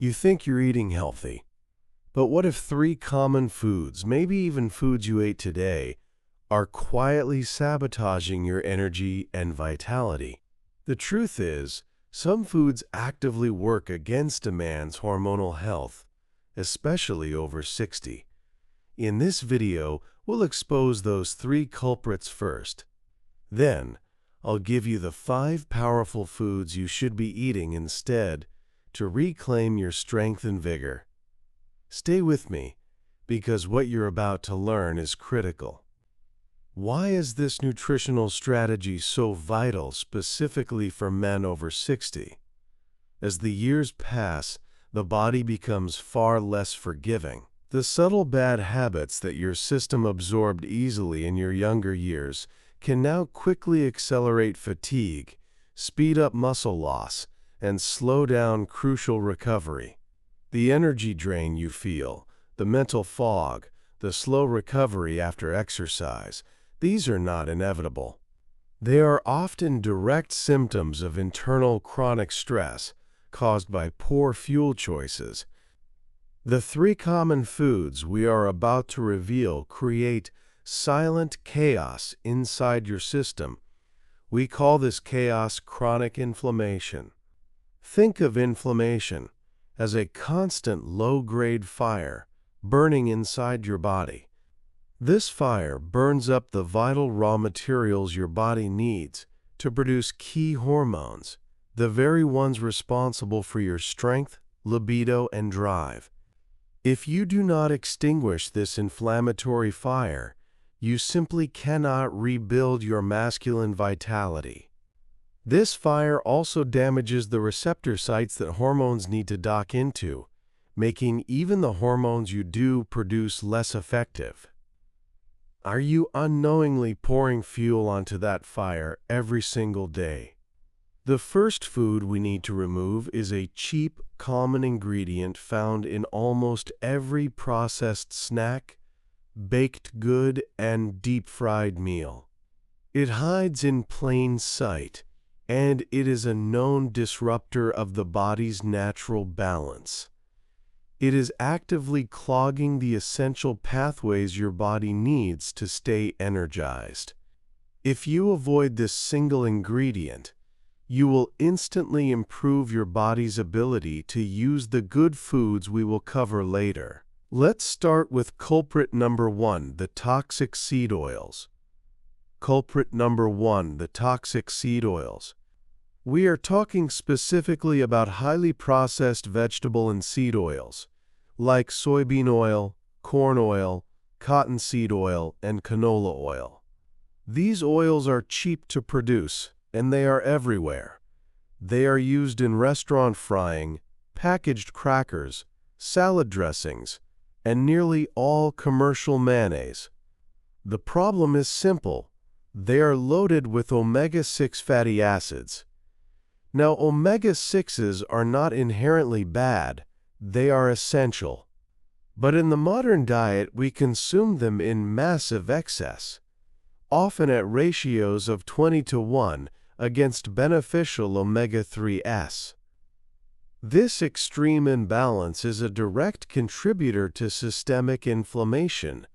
You think you're eating healthy, but what if three common foods, maybe even foods you ate today, are quietly sabotaging your energy and vitality? The truth is, some foods actively work against a man's hormonal health, especially over 60. In this video, we'll expose those three culprits first. Then, I'll give you the 5 powerful foods you should be eating instead to reclaim your strength and vigor. Stay with me, because what you're about to learn is critical. Why is this nutritional strategy so vital specifically for men over 60? As the years pass, the body becomes far less forgiving. The subtle bad habits that your system absorbed easily in your younger years can now quickly accelerate fatigue, speed up muscle loss, and slow down crucial recovery. The energy drain you feel, the mental fog, the slow recovery after exercise, these are not inevitable. They are often direct symptoms of internal chronic stress caused by poor fuel choices. The 3 common foods we are about to reveal create silent chaos inside your system. We call this chaos chronic inflammation. Think of inflammation as a constant low-grade fire burning inside your body. This fire burns up the vital raw materials your body needs to produce key hormones, the very ones responsible for your strength, libido, and drive. If you do not extinguish this inflammatory fire, you simply cannot rebuild your masculine vitality. This fire also damages the receptor sites that hormones need to dock into, making even the hormones you do produce less effective. Are you unknowingly pouring fuel onto that fire every single day? The first food we need to remove is a cheap, common ingredient found in almost every processed snack, baked good, and deep-fried meal. It hides in plain sight, and it is a known disruptor of the body's natural balance. It is actively clogging the essential pathways your body needs to stay energized. If you avoid this single ingredient, you will instantly improve your body's ability to use the good foods we will cover later. Let's start with culprit number 1, the toxic seed oils. Culprit number 1, the toxic seed oils. We are talking specifically about highly processed vegetable and seed oils, like soybean oil, corn oil, cottonseed oil, and canola oil. These oils are cheap to produce, and they are everywhere. They are used in restaurant frying, packaged crackers, salad dressings, and nearly all commercial mayonnaise. The problem is simple. They are loaded with omega-6 fatty acids. Now, omega-6s are not inherently bad, they are essential. But in the modern diet, we consume them in massive excess, often at ratios of 20:1 against beneficial omega-3s. This extreme imbalance is a direct contributor to systemic inflammation.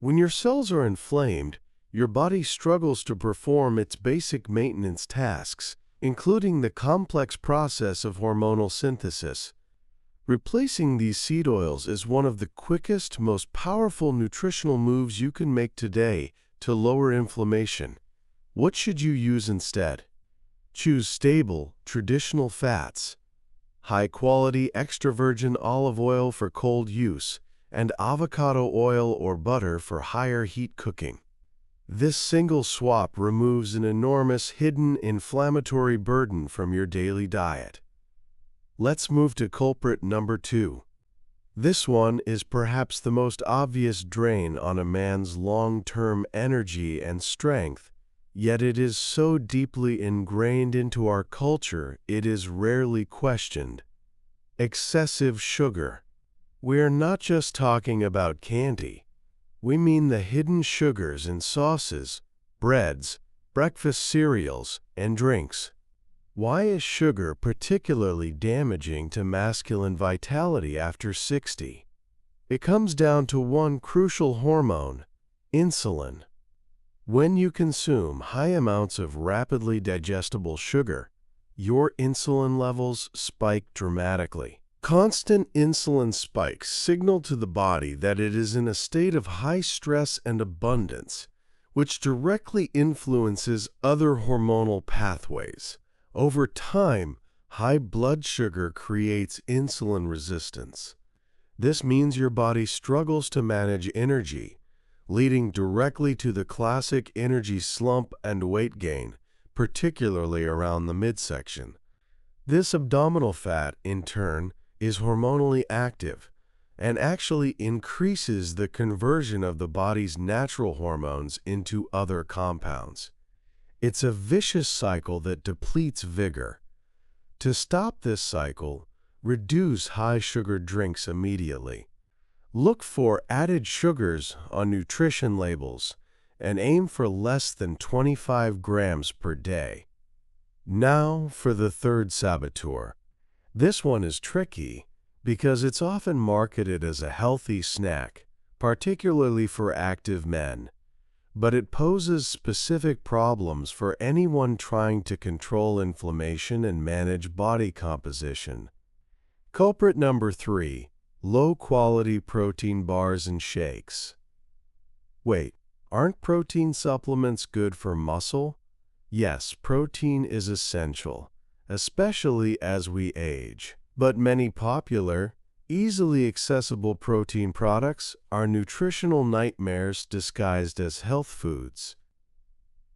When your cells are inflamed, your body struggles to perform its basic maintenance tasks, including the complex process of hormonal synthesis. Replacing these seed oils is one of the quickest, most powerful nutritional moves you can make today to lower inflammation. What should you use instead? Choose stable, traditional fats, high-quality extra virgin olive oil for cold use, and avocado oil or butter for higher heat cooking. This single swap removes an enormous hidden inflammatory burden from your daily diet. Let's move to culprit number 2. This one is perhaps the most obvious drain on a man's long-term energy and strength, yet it is so deeply ingrained into our culture it is rarely questioned. Excessive sugar. We're not just talking about candy. We mean the hidden sugars in sauces, breads, breakfast cereals, and drinks. Why is sugar particularly damaging to masculine vitality after 60? It comes down to one crucial hormone, insulin. When you consume high amounts of rapidly digestible sugar, your insulin levels spike dramatically. Constant insulin spikes signal to the body that it is in a state of high stress and abundance, which directly influences other hormonal pathways. Over time, high blood sugar creates insulin resistance. This means your body struggles to manage energy, leading directly to the classic energy slump and weight gain, particularly around the midsection. This abdominal fat, in turn, is hormonally active and actually increases the conversion of the body's natural hormones into other compounds. It's a vicious cycle that depletes vigor. To stop this cycle, reduce high-sugar drinks immediately. Look for added sugars on nutrition labels and aim for less than 25 grams per day. Now for the third saboteur. This one is tricky because it's often marketed as a healthy snack, particularly for active men, but it poses specific problems for anyone trying to control inflammation and manage body composition. Culprit number 3, low-quality protein bars and shakes. Wait, aren't protein supplements good for muscle? Yes, protein is essential, especially as we age. But many popular, easily accessible protein products are nutritional nightmares disguised as health foods.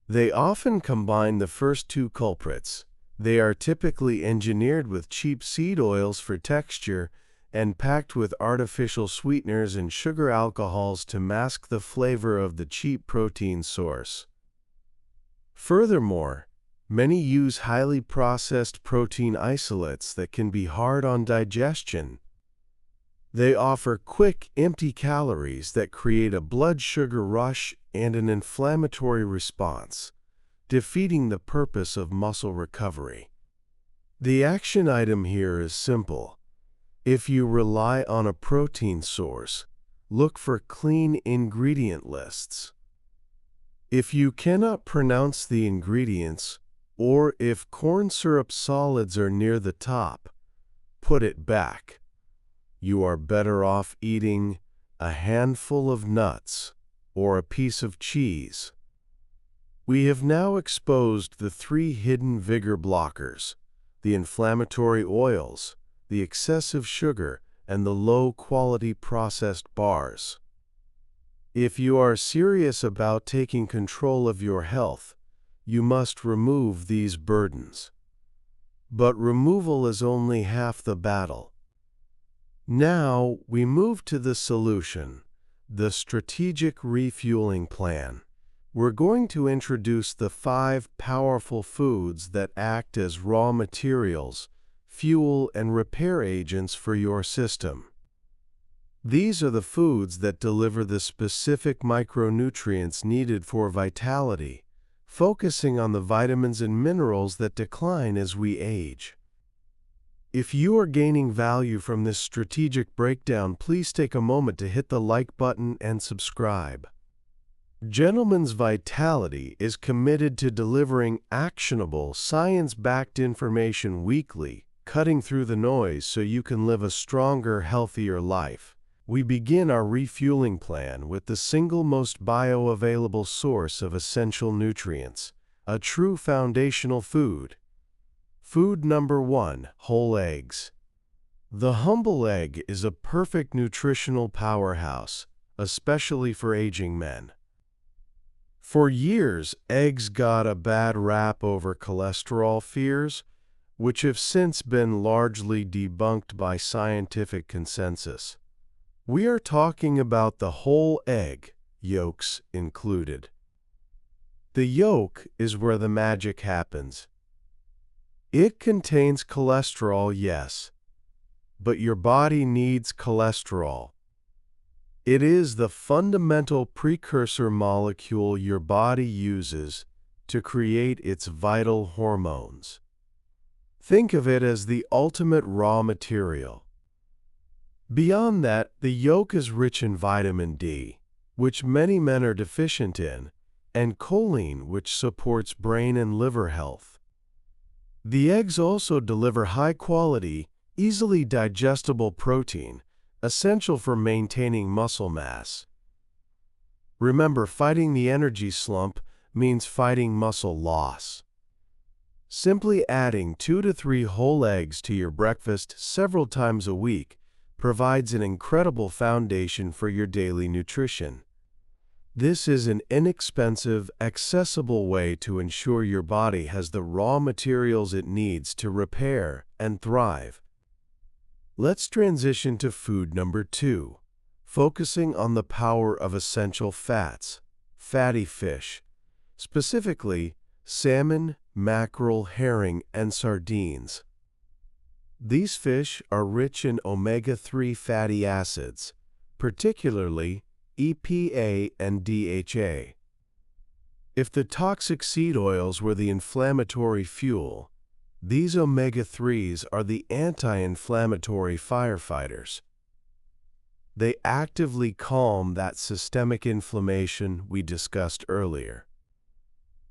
They often combine the first two culprits. They are typically engineered with cheap seed oils for texture and packed with artificial sweeteners and sugar alcohols to mask the flavor of the cheap protein source. Furthermore, many use highly processed protein isolates that can be hard on digestion. They offer quick, empty calories that create a blood sugar rush and an inflammatory response, defeating the purpose of muscle recovery. The action item here is simple. If you rely on a protein source, look for clean ingredient lists. If you cannot pronounce the ingredients, or if corn syrup solids are near the top, put it back. You are better off eating a handful of nuts or a piece of cheese. We have now exposed the 3 hidden vigor blockers: the inflammatory oils, the excessive sugar, and the low-quality processed bars. If you are serious about taking control of your health, you must remove these burdens. But removal is only half the battle. Now we move to the solution, the strategic refueling plan. We're going to introduce the 5 powerful foods that act as raw materials, fuel, and repair agents for your system. These are the foods that deliver the specific micronutrients needed for vitality, focusing on the vitamins and minerals that decline as we age. If you are gaining value from this strategic breakdown, please take a moment to hit the like button and subscribe. Gentleman's Vitality is committed to delivering actionable, science-backed information weekly, cutting through the noise so you can live a stronger, healthier life. We begin our refueling plan with the single most bioavailable source of essential nutrients, a true foundational food. Food number 1, whole eggs. The humble egg is a perfect nutritional powerhouse, especially for aging men. For years, eggs got a bad rap over cholesterol fears, which have since been largely debunked by scientific consensus. We are talking about the whole egg, yolks included. The yolk is where the magic happens. It contains cholesterol, yes, but your body needs cholesterol. It is the fundamental precursor molecule your body uses to create its vital hormones. Think of it as the ultimate raw material. Beyond that, the yolk is rich in vitamin D, which many men are deficient in, and choline, which supports brain and liver health. The eggs also deliver high-quality, easily digestible protein, essential for maintaining muscle mass. Remember, fighting the energy slump means fighting muscle loss. Simply adding 2 to 3 whole eggs to your breakfast several times a week provides an incredible foundation for your daily nutrition. This is an inexpensive, accessible way to ensure your body has the raw materials it needs to repair and thrive. Let's transition to food number 2, focusing on the power of essential fats, fatty fish, specifically salmon, mackerel, herring, and sardines. These fish are rich in omega-3 fatty acids, particularly EPA and DHA. If the toxic seed oils were the inflammatory fuel, these omega-3s are the anti-inflammatory firefighters. They actively calm that systemic inflammation we discussed earlier.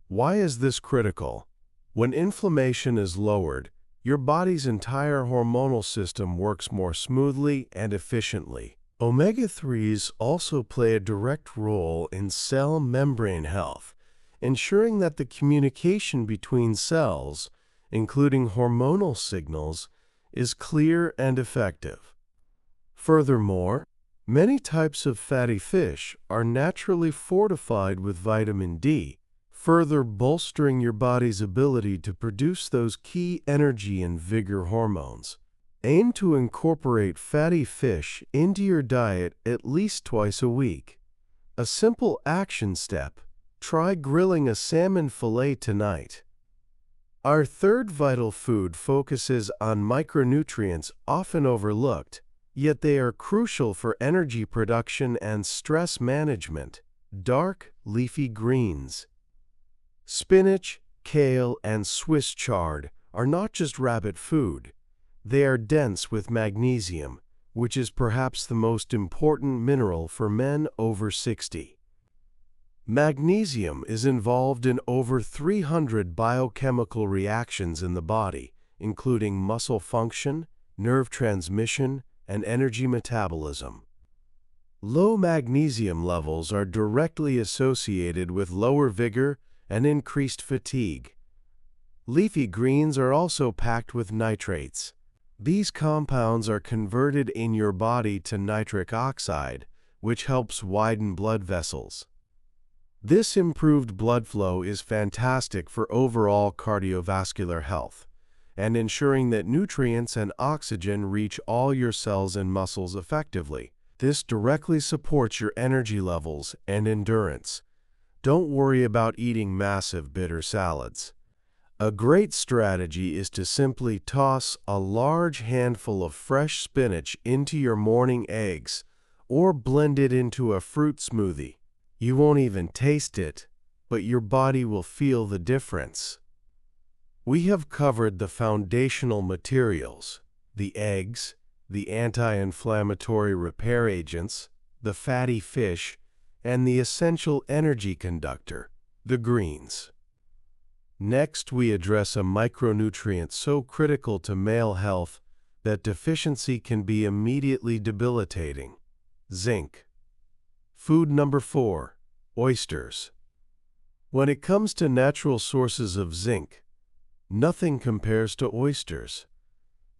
Why is this critical? When inflammation is lowered, your body's entire hormonal system works more smoothly and efficiently. Omega-3s also play a direct role in cell membrane health, ensuring that the communication between cells, including hormonal signals, is clear and effective. Furthermore, many types of fatty fish are naturally fortified with vitamin D, further bolstering your body's ability to produce those key energy and vigor hormones. Aim to incorporate fatty fish into your diet at least twice a week. A simple action step: try grilling a salmon fillet tonight. Our third vital food focuses on micronutrients often overlooked, yet they are crucial for energy production and stress management: dark, leafy greens. Spinach, kale, and Swiss chard are not just rabbit food. They are dense with magnesium, which is perhaps the most important mineral for men over 60. Magnesium is involved in over 300 biochemical reactions in the body, including muscle function, nerve transmission, and energy metabolism. Low magnesium levels are directly associated with lower vigor and increased fatigue. Leafy greens are also packed with nitrates. These compounds are converted in your body to nitric oxide, which helps widen blood vessels. This improved blood flow is fantastic for overall cardiovascular health and ensuring that nutrients and oxygen reach all your cells and muscles effectively. This directly supports your energy levels and endurance. Don't worry about eating massive bitter salads. A great strategy is to simply toss a large handful of fresh spinach into your morning eggs or blend it into a fruit smoothie. You won't even taste it, but your body will feel the difference. We have covered the foundational materials: the eggs, the anti-inflammatory repair agents, the fatty fish, and the essential energy conductor, the greens. Next, we address a micronutrient so critical to male health that deficiency can be immediately debilitating: zinc. Food number 4, oysters. When it comes to natural sources of zinc, nothing compares to oysters.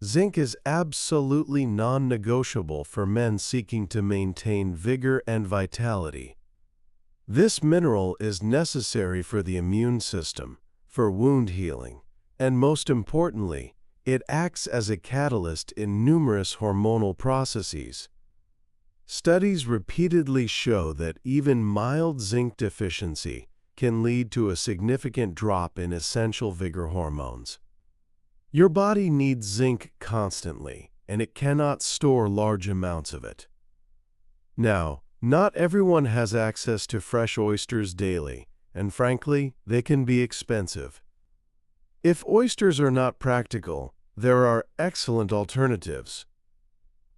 Zinc is absolutely non-negotiable for men seeking to maintain vigor and vitality. This mineral is necessary for the immune system, for wound healing, and most importantly, it acts as a catalyst in numerous hormonal processes. Studies repeatedly show that even mild zinc deficiency can lead to a significant drop in essential vigor hormones. Your body needs zinc constantly, and it cannot store large amounts of it. Now, not everyone has access to fresh oysters daily, and frankly, they can be expensive. If oysters are not practical, there are excellent alternatives.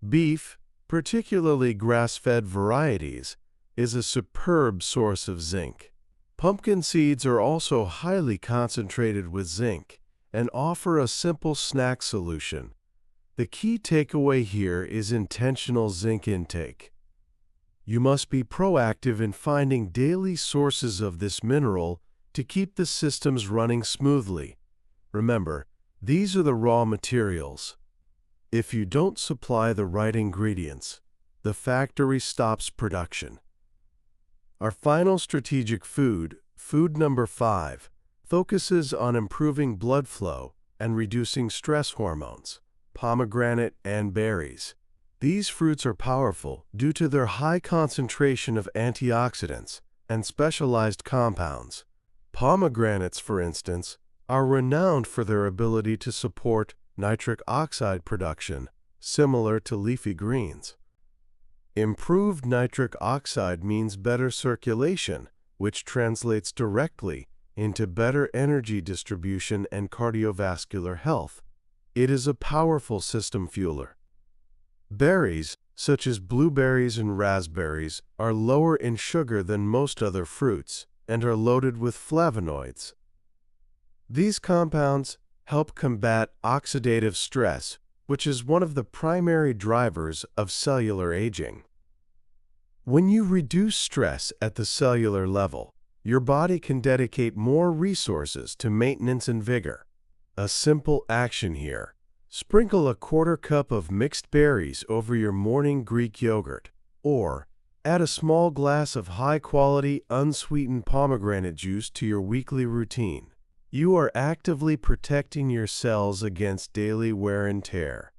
Beef, particularly grass-fed varieties, is a superb source of zinc. Pumpkin seeds are also highly concentrated with zinc and offer a simple snack solution. The key takeaway here is intentional zinc intake. You must be proactive in finding daily sources of this mineral to keep the systems running smoothly. Remember, these are the raw materials. If you don't supply the right ingredients, the factory stops production. Our final strategic food, food number 5, focuses on improving blood flow and reducing stress hormones, pomegranate and berries. These fruits are powerful due to their high concentration of antioxidants and specialized compounds. Pomegranates, for instance, are renowned for their ability to support nitric oxide production, similar to leafy greens. Improved nitric oxide means better circulation, which translates directly into better energy distribution and cardiovascular health. It is a powerful system fueler. Berries, such as blueberries and raspberries, are lower in sugar than most other fruits and are loaded with flavonoids. These compounds help combat oxidative stress, which is one of the primary drivers of cellular aging. When you reduce stress at the cellular level, your body can dedicate more resources to maintenance and vigor. A simple action here: sprinkle a quarter cup of mixed berries over your morning Greek yogurt, or add a small glass of high-quality, unsweetened pomegranate juice to your weekly routine. You are actively protecting your cells against daily wear and tear.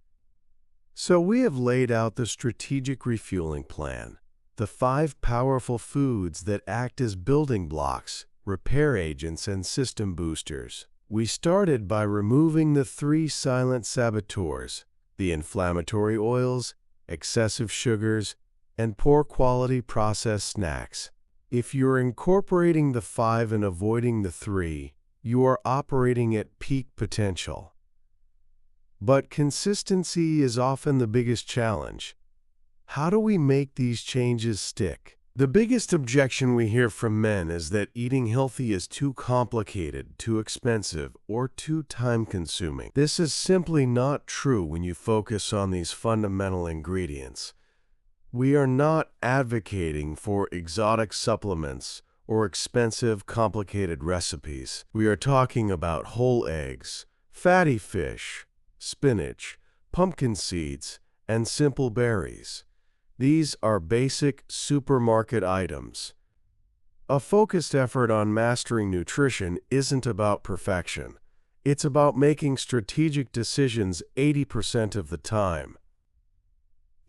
So we have laid out the strategic refueling plan, the 5 powerful foods that act as building blocks, repair agents, and system boosters. We started by removing the 3 silent saboteurs: the inflammatory oils, excessive sugars, and poor quality processed snacks. If you're incorporating the 5 and avoiding the 3, you are operating at peak potential. But consistency is often the biggest challenge. How do we make these changes stick? The biggest objection we hear from men is that eating healthy is too complicated, too expensive, or too time-consuming. This is simply not true when you focus on these fundamental ingredients. We are not advocating for exotic supplements or expensive, complicated recipes. We are talking about whole eggs, fatty fish, spinach, pumpkin seeds, and simple berries. These are basic supermarket items. A focused effort on mastering nutrition isn't about perfection. It's about making strategic decisions 80% of the time.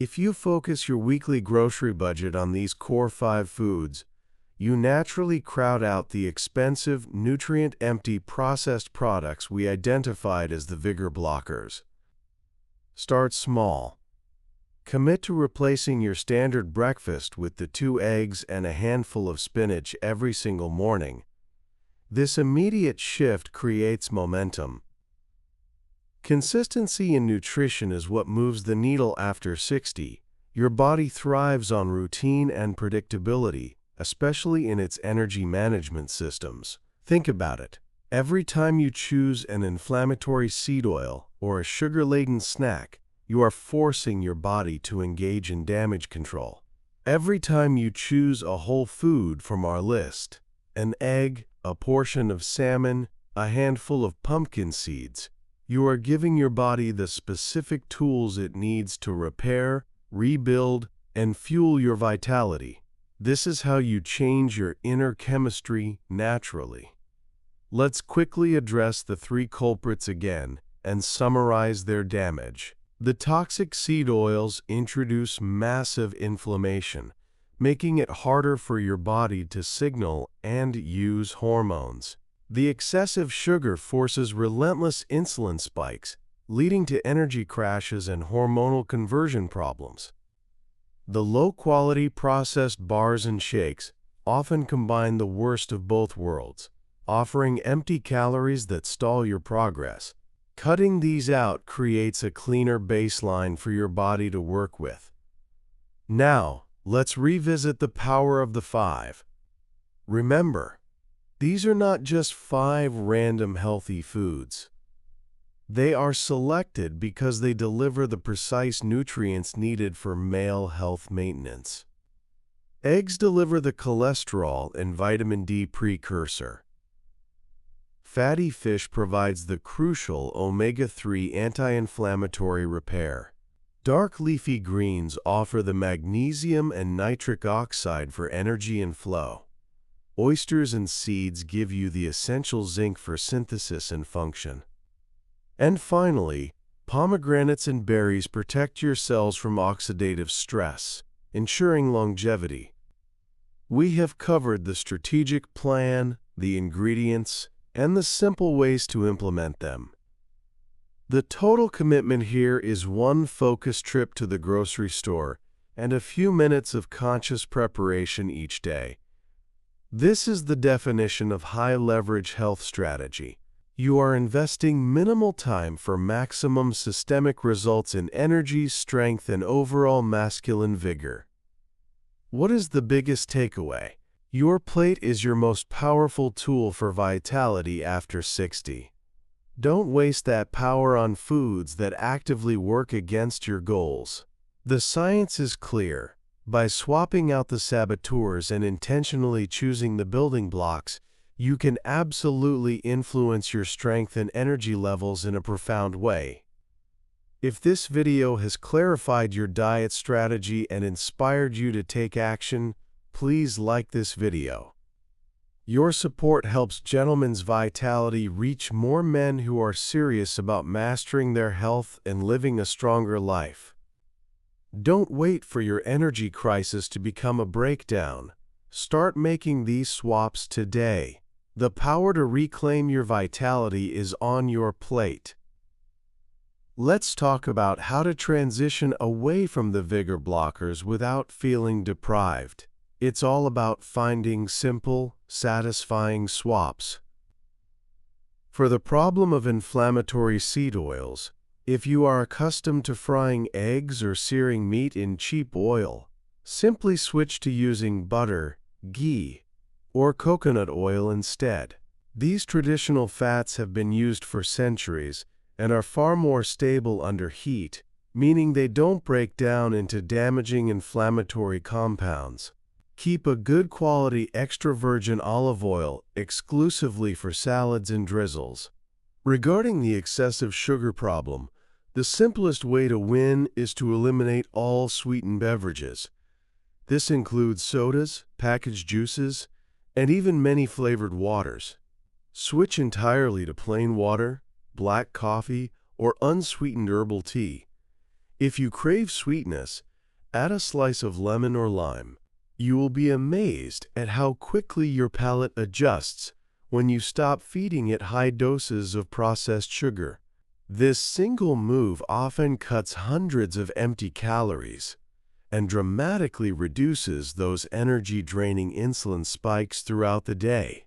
If you focus your weekly grocery budget on these core 5 foods, you naturally crowd out the expensive, nutrient-empty processed products we identified as the Vigor blockers. Start small. Commit to replacing your standard breakfast with the 2 eggs and a handful of spinach every single morning. This immediate shift creates momentum. Consistency in nutrition is what moves the needle after 60. Your body thrives on routine and predictability, especially in its energy management systems. Think about it. Every time you choose an inflammatory seed oil or a sugar-laden snack, you are forcing your body to engage in damage control. Every time you choose a whole food from our list, an egg, a portion of salmon, a handful of pumpkin seeds, you are giving your body the specific tools it needs to repair, rebuild, and fuel your vitality. This is how you change your inner chemistry naturally. Let's quickly address the 3 culprits again and summarize their damage. The toxic seed oils introduce massive inflammation, making it harder for your body to signal and use hormones. The excessive sugar forces relentless insulin spikes, leading to energy crashes and hormonal conversion problems. The low-quality processed bars and shakes often combine the worst of both worlds. offering empty calories that stall your progress. Cutting these out creates a cleaner baseline for your body to work with. Now, let's revisit the power of the 5. Remember, these are not just 5 random healthy foods. They are selected because they deliver the precise nutrients needed for male health maintenance. Eggs deliver the cholesterol and vitamin D precursor. Fatty fish provides the crucial omega-3 anti-inflammatory repair. Dark leafy greens offer the magnesium and nitric oxide for energy and flow. Oysters and seeds give you the essential zinc for synthesis and function. And finally, pomegranates and berries protect your cells from oxidative stress, ensuring longevity. We have covered the strategic plan, the ingredients, and the simple ways to implement them. The total commitment here is one focused trip to the grocery store and a few minutes of conscious preparation each day. This is the definition of high-leverage health strategy. You are investing minimal time for maximum systemic results in energy, strength, and overall masculine vigor. What is the biggest takeaway? Your plate is your most powerful tool for vitality after 60. Don't waste that power on foods that actively work against your goals. The science is clear. By swapping out the saboteurs and intentionally choosing the building blocks, you can absolutely influence your strength and energy levels in a profound way. If this video has clarified your diet strategy and inspired you to take action, please like this video. Your support helps Gentleman's Vitality reach more men who are serious about mastering their health and living a stronger life. Don't wait for your energy crisis to become a breakdown. Start making these swaps today. The power to reclaim your vitality is on your plate. Let's talk about how to transition away from the vigor blockers without feeling deprived. It's all about finding simple, satisfying swaps. For the problem of inflammatory seed oils, if you are accustomed to frying eggs or searing meat in cheap oil, simply switch to using butter, ghee, or coconut oil instead. These traditional fats have been used for centuries and are far more stable under heat, meaning they don't break down into damaging inflammatory compounds. Keep a good quality extra virgin olive oil exclusively for salads and drizzles. Regarding the excessive sugar problem, the simplest way to win is to eliminate all sweetened beverages. This includes sodas, packaged juices, and even many flavored waters. Switch entirely to plain water, black coffee, or unsweetened herbal tea. If you crave sweetness, add a slice of lemon or lime. You will be amazed at how quickly your palate adjusts when you stop feeding it high doses of processed sugar. This single move often cuts hundreds of empty calories and dramatically reduces those energy-draining insulin spikes throughout the day.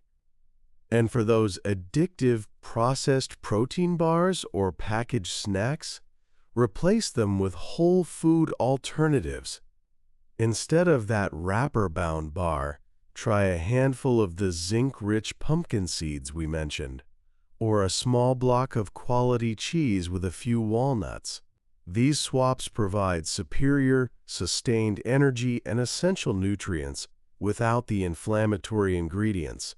And for those addictive processed protein bars or packaged snacks, replace them with whole food alternatives. Instead of that wrapper-bound bar, try a handful of the zinc-rich pumpkin seeds we mentioned, or a small block of quality cheese with a few walnuts. These swaps provide superior, sustained energy and essential nutrients without the inflammatory ingredients.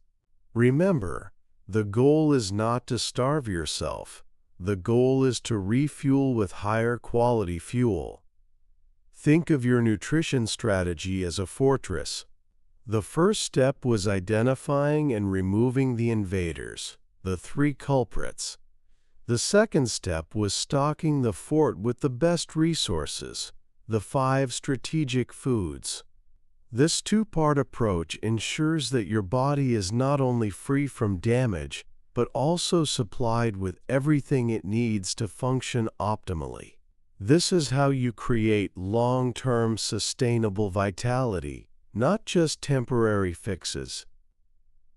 Remember, the goal is not to starve yourself. The goal is to refuel with higher quality fuel. Think of your nutrition strategy as a fortress. The first step was identifying and removing the invaders, the 3 culprits. The second step was stocking the fort with the best resources, the 5 strategic foods. This two-part approach ensures that your body is not only free from damage, but also supplied with everything it needs to function optimally. This is how you create long-term sustainable vitality, not just temporary fixes.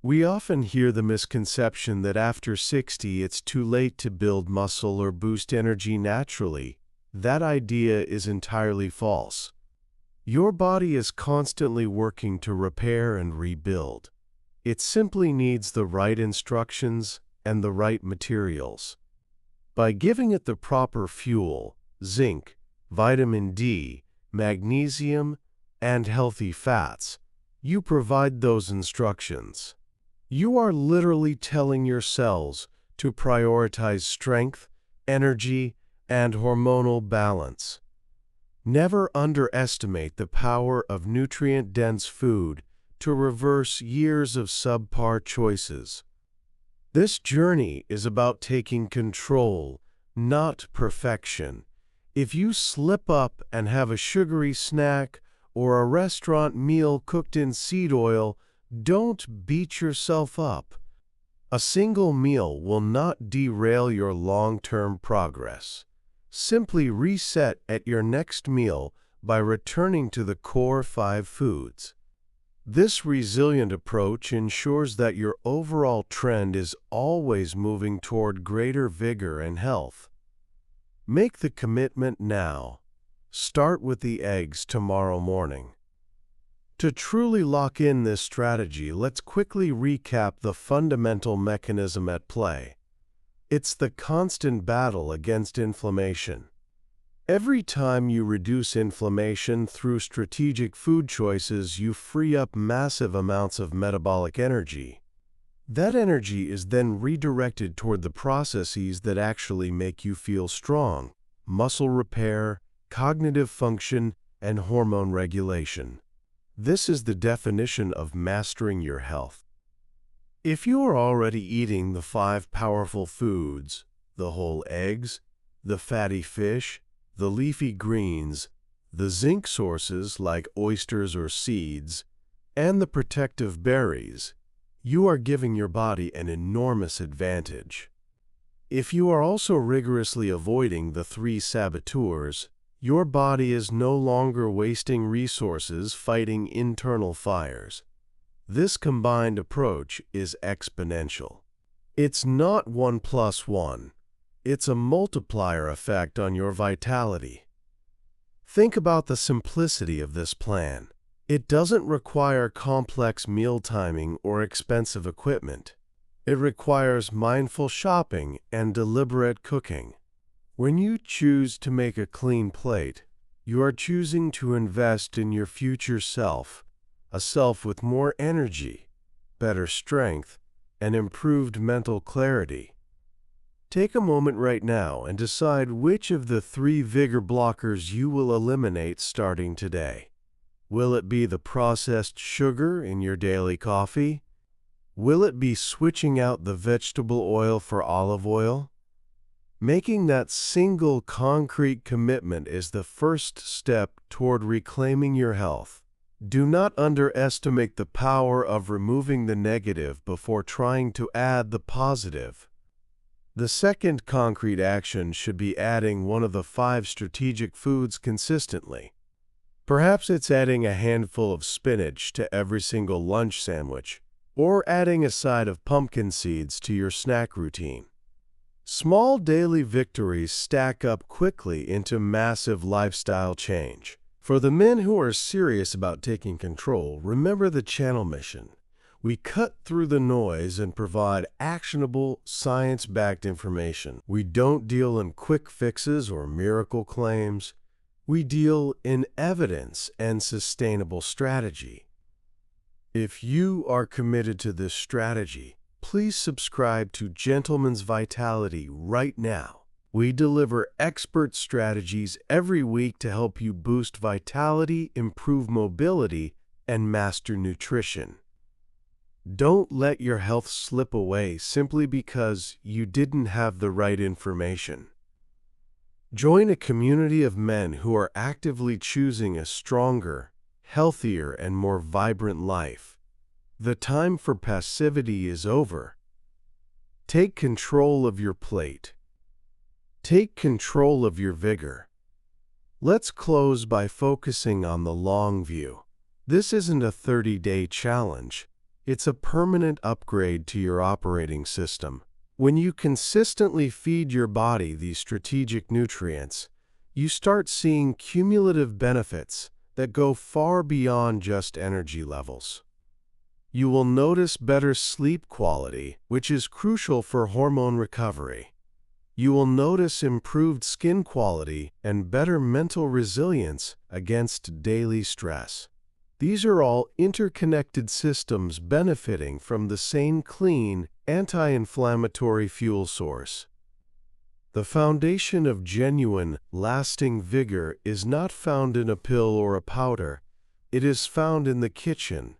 We often hear the misconception that after 60 it's too late to build muscle or boost energy naturally. That idea is entirely false. Your body is constantly working to repair and rebuild. It simply needs the right instructions and the right materials. By giving it the proper fuel, zinc, vitamin D, magnesium, and healthy fats, you provide those instructions. You are literally telling your cells to prioritize strength, energy, and hormonal balance. Never underestimate the power of nutrient-dense food to reverse years of subpar choices. This journey is about taking control, not perfection. If you slip up and have a sugary snack or a restaurant meal cooked in seed oil, don't beat yourself up. A single meal will not derail your long-term progress. Simply reset at your next meal by returning to the core 5 foods. This resilient approach ensures that your overall trend is always moving toward greater vigor and health. Make the commitment now. Start with the eggs tomorrow morning. To truly lock in this strategy, let's quickly recap the fundamental mechanism at play. It's the constant battle against inflammation. Every time you reduce inflammation through strategic food choices, you free up massive amounts of metabolic energy. That energy is then redirected toward the processes that actually make you feel strong: muscle repair, cognitive function, and hormone regulation. This is the definition of mastering your health. If you are already eating the 5 powerful foods, the whole eggs, the fatty fish, the leafy greens, the zinc sources like oysters or seeds, and the protective berries, you are giving your body an enormous advantage. If you are also rigorously avoiding the 3 saboteurs, your body is no longer wasting resources fighting internal fires. This combined approach is exponential. It's not 1 plus 1. It's a multiplier effect on your vitality. Think about the simplicity of this plan. It doesn't require complex meal timing or expensive equipment. It requires mindful shopping and deliberate cooking. When you choose to make a clean plate, you are choosing to invest in your future self, a self with more energy, better strength, and improved mental clarity. Take a moment right now and decide which of the 3 vigor blockers you will eliminate starting today. Will it be the processed sugar in your daily coffee? Will it be switching out the vegetable oil for olive oil? Making that single concrete commitment is the first step toward reclaiming your health. Do not underestimate the power of removing the negative before trying to add the positive. The second concrete action should be adding one of the 5 strategic foods consistently. Perhaps it's adding a handful of spinach to every single lunch sandwich, or adding a side of pumpkin seeds to your snack routine. Small daily victories stack up quickly into massive lifestyle change. For the men who are serious about taking control, remember the channel mission. We cut through the noise and provide actionable, science-backed information. We don't deal in quick fixes or miracle claims. We deal in evidence and sustainable strategy. If you are committed to this strategy, please subscribe to Gentleman's Vitality right now. We deliver expert strategies every week to help you boost vitality, improve mobility, and master nutrition. Don't let your health slip away simply because you didn't have the right information. Join a community of men who are actively choosing a stronger, healthier, and more vibrant life. The time for passivity is over. Take control of your plate. Take control of your vigor. Let's close by focusing on the long view. This isn't a 30-day challenge. It's a permanent upgrade to your operating system. When you consistently feed your body these strategic nutrients, you start seeing cumulative benefits that go far beyond just energy levels. You will notice better sleep quality, which is crucial for hormone recovery. You will notice improved skin quality and better mental resilience against daily stress. These are all interconnected systems benefiting from the same clean, anti-inflammatory fuel source. The foundation of genuine, lasting vigor is not found in a pill or a powder. It is found in the kitchen.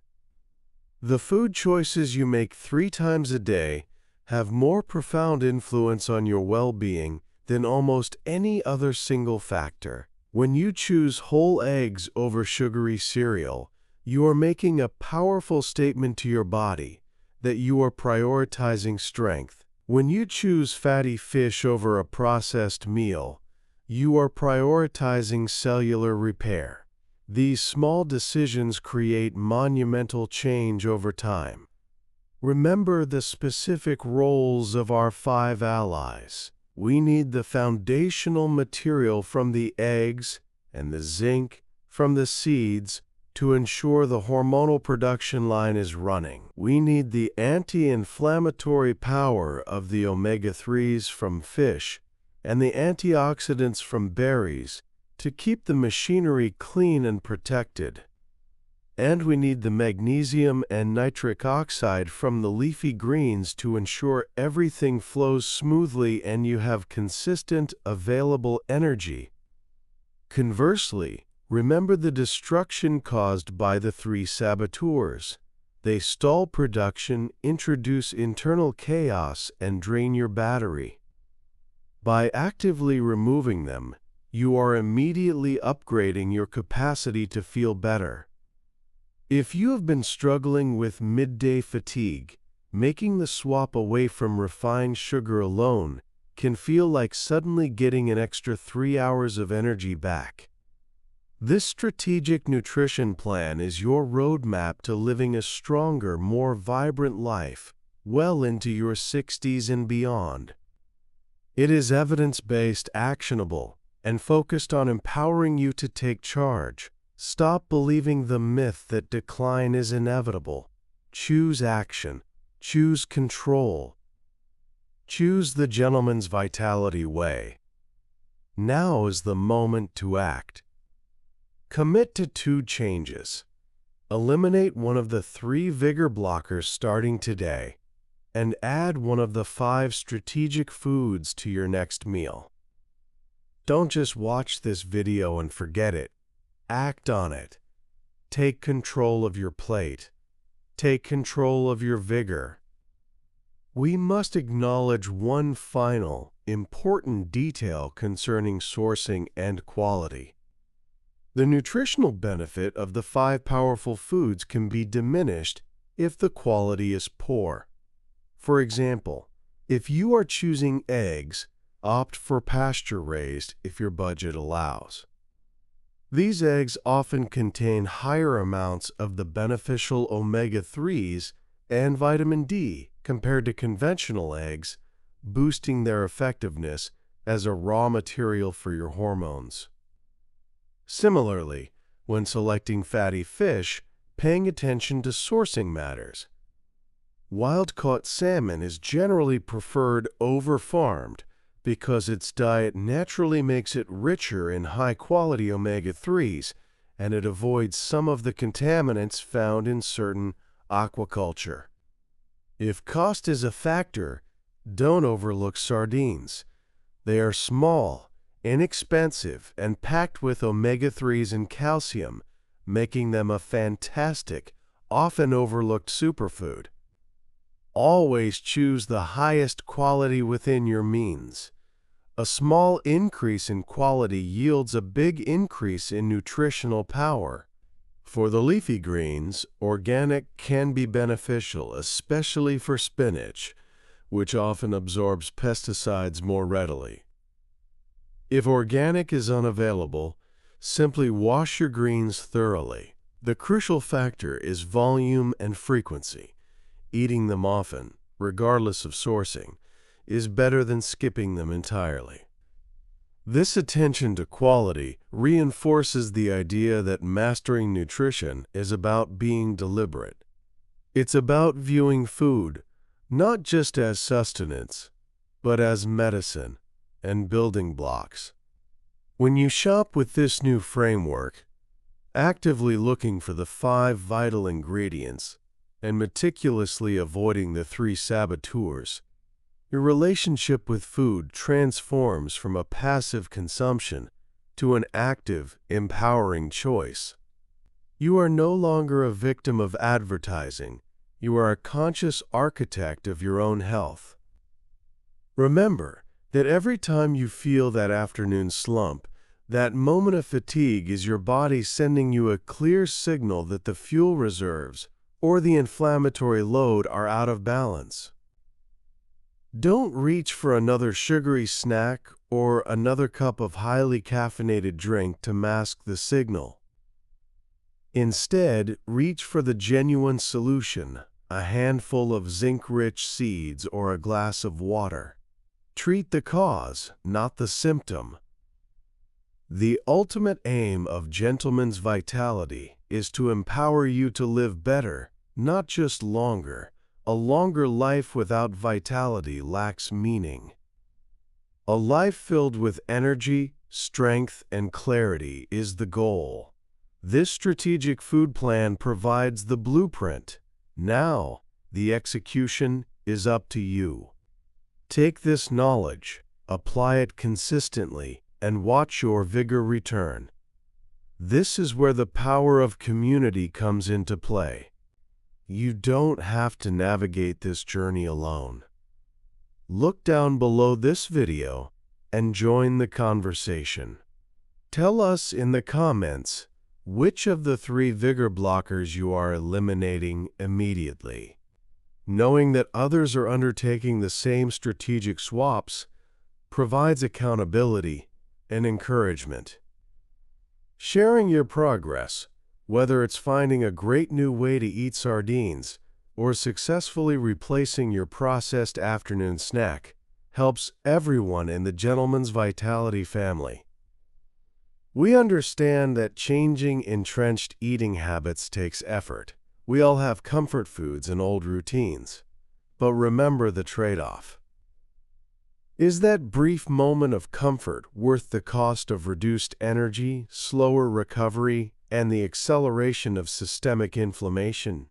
The food choices you make 3 times a day have more profound influence on your well-being than almost any other single factor. When you choose whole eggs over sugary cereal, you are making a powerful statement to your body that you are prioritizing strength. When you choose fatty fish over a processed meal, you are prioritizing cellular repair. These small decisions create monumental change over time. Remember the specific roles of our 5 allies. We need the foundational material from the eggs and the zinc from the seeds to ensure the hormonal production line is running. We need the anti-inflammatory power of the omega-3s from fish and the antioxidants from berries to keep the machinery clean and protected. And we need the magnesium and nitric oxide from the leafy greens to ensure everything flows smoothly and you have consistent, available energy. Conversely, remember the destruction caused by the 3 saboteurs. They stall production, introduce internal chaos, and drain your battery. By actively removing them, you are immediately upgrading your capacity to feel better. If you have been struggling with midday fatigue, making the swap away from refined sugar alone can feel like suddenly getting an extra 3 hours of energy back. This strategic nutrition plan is your roadmap to living a stronger, more vibrant life well into your 60s and beyond. It is evidence-based, actionable, and focused on empowering you to take charge. Stop believing the myth that decline is inevitable. Choose action. Choose control. Choose the gentleman's vitality way. Now is the moment to act. Commit to 2 changes. Eliminate one of the 3 vigor blockers starting today, and add one of the 5 strategic foods to your next meal. Don't just watch this video and forget it. Act on it. Take control of your plate. Take control of your vigor. We must acknowledge one final, important detail concerning sourcing and quality. The nutritional benefit of the 5 powerful foods can be diminished if the quality is poor. For example, if you are choosing eggs, opt for pasture-raised if your budget allows. These eggs often contain higher amounts of the beneficial omega-3s and vitamin D compared to conventional eggs, boosting their effectiveness as a raw material for your hormones. Similarly, when selecting fatty fish, paying attention to sourcing matters. Wild-caught salmon is generally preferred over farmed because its diet naturally makes it richer in high-quality omega-3s, and it avoids some of the contaminants found in certain aquaculture. If cost is a factor, don't overlook sardines. They are small, inexpensive, and packed with omega-3s and calcium, making them a fantastic, often overlooked superfood. Always choose the highest quality within your means. A small increase in quality yields a big increase in nutritional power. For the leafy greens, organic can be beneficial, especially for spinach, which often absorbs pesticides more readily. If organic is unavailable, simply wash your greens thoroughly. The crucial factor is volume and frequency. Eating them often, regardless of sourcing, is better than skipping them entirely. This attention to quality reinforces the idea that mastering nutrition is about being deliberate. It's about viewing food not just as sustenance, but as medicine and building blocks. When you shop with this new framework, actively looking for the 5 vital ingredients and meticulously avoiding the 3 saboteurs, your relationship with food transforms from a passive consumption to an active, empowering choice. You are no longer a victim of advertising. You are a conscious architect of your own health. Remember that every time you feel that afternoon slump, that moment of fatigue is your body sending you a clear signal that the fuel reserves or the inflammatory load are out of balance. Don't reach for another sugary snack or another cup of highly caffeinated drink to mask the signal. Instead, reach for the genuine solution, a handful of zinc-rich seeds or a glass of water. Treat the cause, not the symptom. The ultimate aim of Gentleman's Vitality is to empower you to live better, not just longer. A longer life without vitality lacks meaning. A life filled with energy, strength, and clarity is the goal. This strategic food plan provides the blueprint. Now, the execution is up to you. Take this knowledge, apply it consistently, and watch your vigor return. This is where the power of community comes into play. You don't have to navigate this journey alone. Look down below this video and join the conversation. Tell us in the comments which of the 3 vigor blockers you are eliminating immediately. Knowing that others are undertaking the same strategic swaps provides accountability and encouragement. Sharing your progress, whether it's finding a great new way to eat sardines or successfully replacing your processed afternoon snack, helps everyone in the Gentleman's Vitality family. We understand that changing entrenched eating habits takes effort. We all have comfort foods and old routines. But remember the trade-off. Is that brief moment of comfort worth the cost of reduced energy, slower recovery, and the acceleration of systemic inflammation?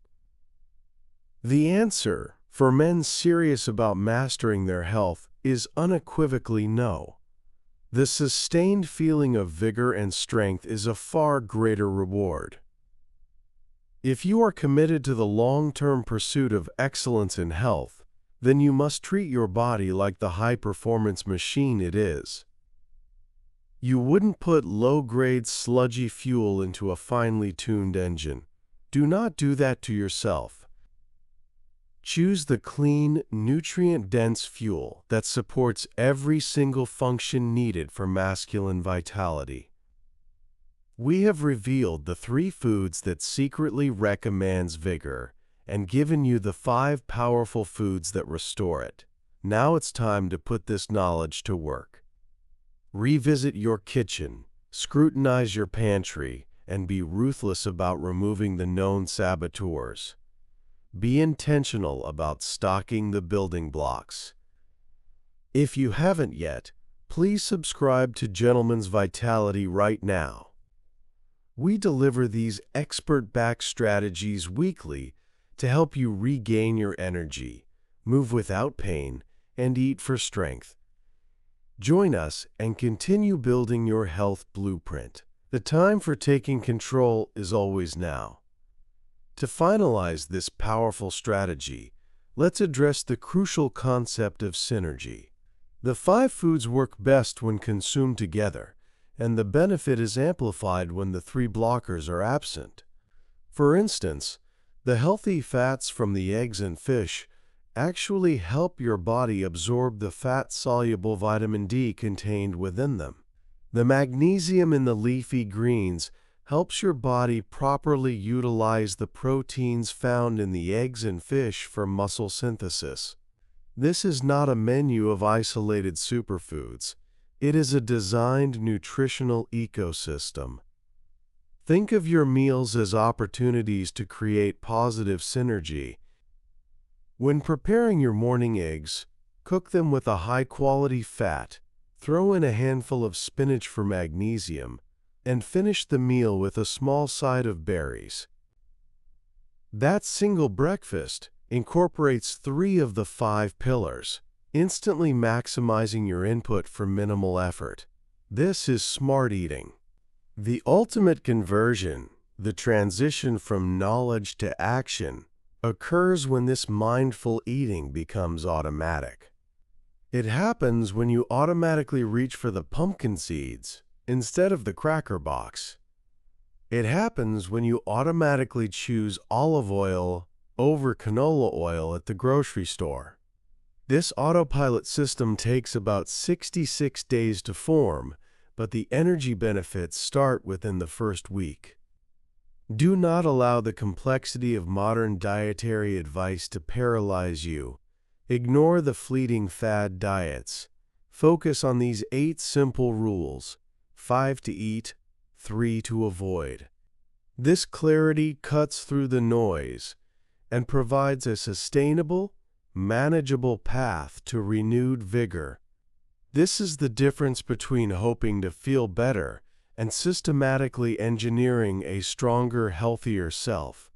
The answer, for men serious about mastering their health, is unequivocally no. The sustained feeling of vigor and strength is a far greater reward. If you are committed to the long-term pursuit of excellence in health, then you must treat your body like the high-performance machine it is. You wouldn't put low-grade sludgy fuel into a finely tuned engine. Do not do that to yourself. Choose the clean, nutrient-dense fuel that supports every single function needed for masculine vitality. We have revealed the 3 foods that secretly recommends vigor and given you the 5 powerful foods that restore it. Now it's time to put this knowledge to work. Revisit your kitchen, scrutinize your pantry, and be ruthless about removing the known saboteurs. Be intentional about stocking the building blocks. If you haven't yet, please subscribe to Gentleman's Vitality right now. We deliver these expert-backed strategies weekly to help you regain your energy, move without pain, and eat for strength. Join us and continue building your health blueprint. The time for taking control is always now. To finalize this powerful strategy, let's address the crucial concept of synergy. The 5 foods work best when consumed together, and the benefit is amplified when the 3 blockers are absent. For instance, the healthy fats from the eggs and fish actually help your body absorb the fat-soluble vitamin D contained within them. The magnesium in the leafy greens helps your body properly utilize the proteins found in the eggs and fish for muscle synthesis. This is not a menu of isolated superfoods. It is a designed nutritional ecosystem. Think of your meals as opportunities to create positive synergy. When preparing your morning eggs, cook them with a high-quality fat, throw in a handful of spinach for magnesium, and finish the meal with a small side of berries. That single breakfast incorporates 3 of the 5 pillars, instantly maximizing your input for minimal effort. This is smart eating. The ultimate conversion, the transition from knowledge to action, occurs when this mindful eating becomes automatic. It happens when you automatically reach for the pumpkin seeds instead of the cracker box. It happens when you automatically choose olive oil over canola oil at the grocery store. This autopilot system takes about 66 days to form, but the energy benefits start within the first week. Do not allow the complexity of modern dietary advice to paralyze you. Ignore the fleeting fad diets. Focus on these 8 simple rules: 5 to eat, 3 to avoid. This clarity cuts through the noise and provides a sustainable, manageable path to renewed vigor. This is the difference between hoping to feel better and systematically engineering a stronger, healthier self.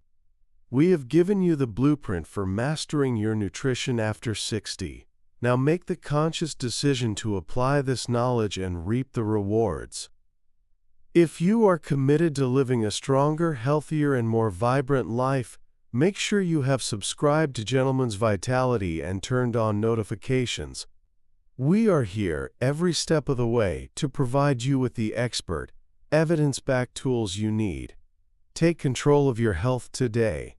We have given you the blueprint for mastering your nutrition after 60. Now make the conscious decision to apply this knowledge and reap the rewards. If you are committed to living a stronger, healthier, and more vibrant life, make sure you have subscribed to Gentleman's Vitality and turned on notifications. We are here every step of the way to provide you with the expert, evidence-backed tools you need. Take control of your health today.